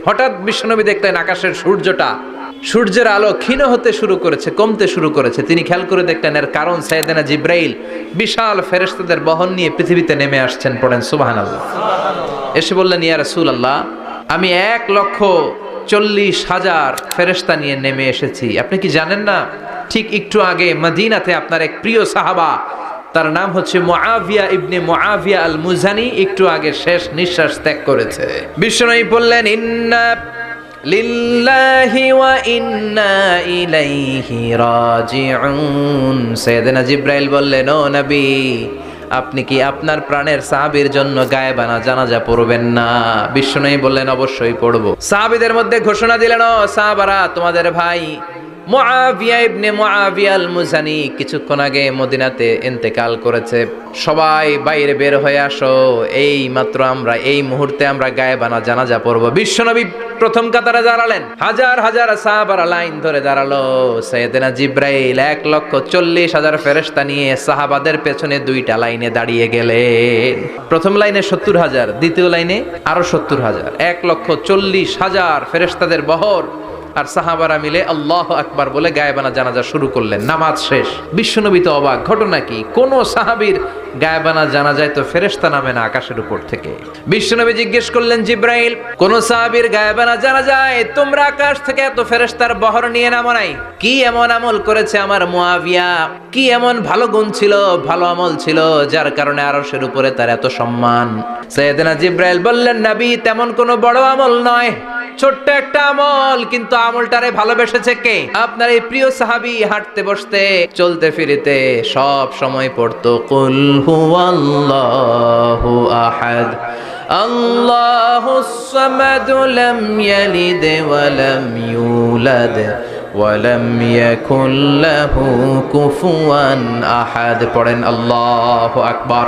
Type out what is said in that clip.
হঠাৎ বিশ্বনবী দেখলেন আকাশের সূর্যের আলো ক্ষীণ হতে শুরু করেছে, কমতে শুরু করেছে। তিনি খেয়াল করে দেখলেন এর কারণ সাইয়েদনা জিব্রাইল বিশাল ফেরেশতাদের বহন নিয়ে পৃথিবীতে নেমে আসছেন। পড়েন সুবহানাল্লাহ। এসে বললেন, ইয়া রাসূলুল্লাহ, আমি 1,40,000 ফেরেশতা নিয়ে নেমে এসেছি। আপনি কি জানেন না, ঠিক একটু আগে মদিনাতে আপনার এক প্রিয় সাহাবা, তার নাম হচ্ছে মুআবিয়া ইবনে মুআবিয়া আল মুজানি, একটু আগে শেষ নিঃশ্বাস ত্যাগ করেছে। বিশ্বনবী বললেন, ইন্না লিল্লাহি ওয়া ইন্না ইলাইহি রাজিউন। সাইয়েদনা জিব্রাইল বললেন, ও নবী, আপনি কি আপনার প্রাণের সাহাবীর জন্য গায়েবানা জানাজা পড়বেন না? বিশ্বনবী বললেন, অবশ্যই পড়ব। সাহাবীদের মধ্যে ঘোষণা দিলেন, ও সাহাবারা, তোমাদের ভাই মুআবিয়া ইবনে মুআবিয়া আল মুজানি কিছুক্ষণ আগে মদিনাতে ইন্তেকাল করেছে। সবাই বাইরে বের হয়ে আসো, এই মাত্র আমরা এই মুহূর্তে আমরা গায়েবানা জানাজা পড়ব। বিশ্বনবী প্রথম কাতারে দাঁড়ালেন, হাজার হাজার সাহাবারা লাইন ধরে দাঁড়ালো। সাইয়েদনা জিব্রাইল 1,40,000 ফেরেশতা নিয়ে সাহাবাদের পেছনে 2টা লাইনে দাঁড়িয়ে গেলেন। প্রথম লাইনে 70,000, দ্বিতীয় লাইনে আরো 70,000, 1,40,000 ফেরেশতাদের বহর। আর সাহাবারা মিলে আল্লাহু আকবার বলে গায়েবানা জানাজা শুরু করলেন। নামাজ শেষ। বিশ্বনবী তো অবাক, ঘটনা কি? কোন সাহাবীর গায়েবানা জানাজায় তো ফেরেশতা নামে না আকাশের উপর থেকে। বিশ্বনবী জিজ্ঞেস করলেন, জিব্রাইল, কোন সাহাবীর গায়েবানা জানাজায় তোমরা আকাশ থেকে এত ফেরেশতার বহর নিয়ে নামো নাই? কি এমন আমল করেছে আমার মুআবিয়া? কি এমন ভালো গুণ ছিল, ভালো আমল ছিল, যার কারণে আরশের উপরে তার এত সম্মান? সাইয়েদনা জিব্রাইল বললেন, নবী, তেমন কোনো বড় আমল নয়, ছোট্ট একটা আমল, কিন্তু আমলটারে ভালোবেসেছে কে? আপনার এই প্রিয় সাহাবী হাঁটতে বসতে চলতে ফিরিতে সব সময় পড়তো, কুল হুয়াল্লাহু আহাদ আল্লাহুস সামাদ লাম ইয়ালিদ ওয়া লাম ইউলাদ ওয়া লাম ইয়াকুল লাহু কুফুয়ান আহাদ। পড়েন আল্লাহু আকবার।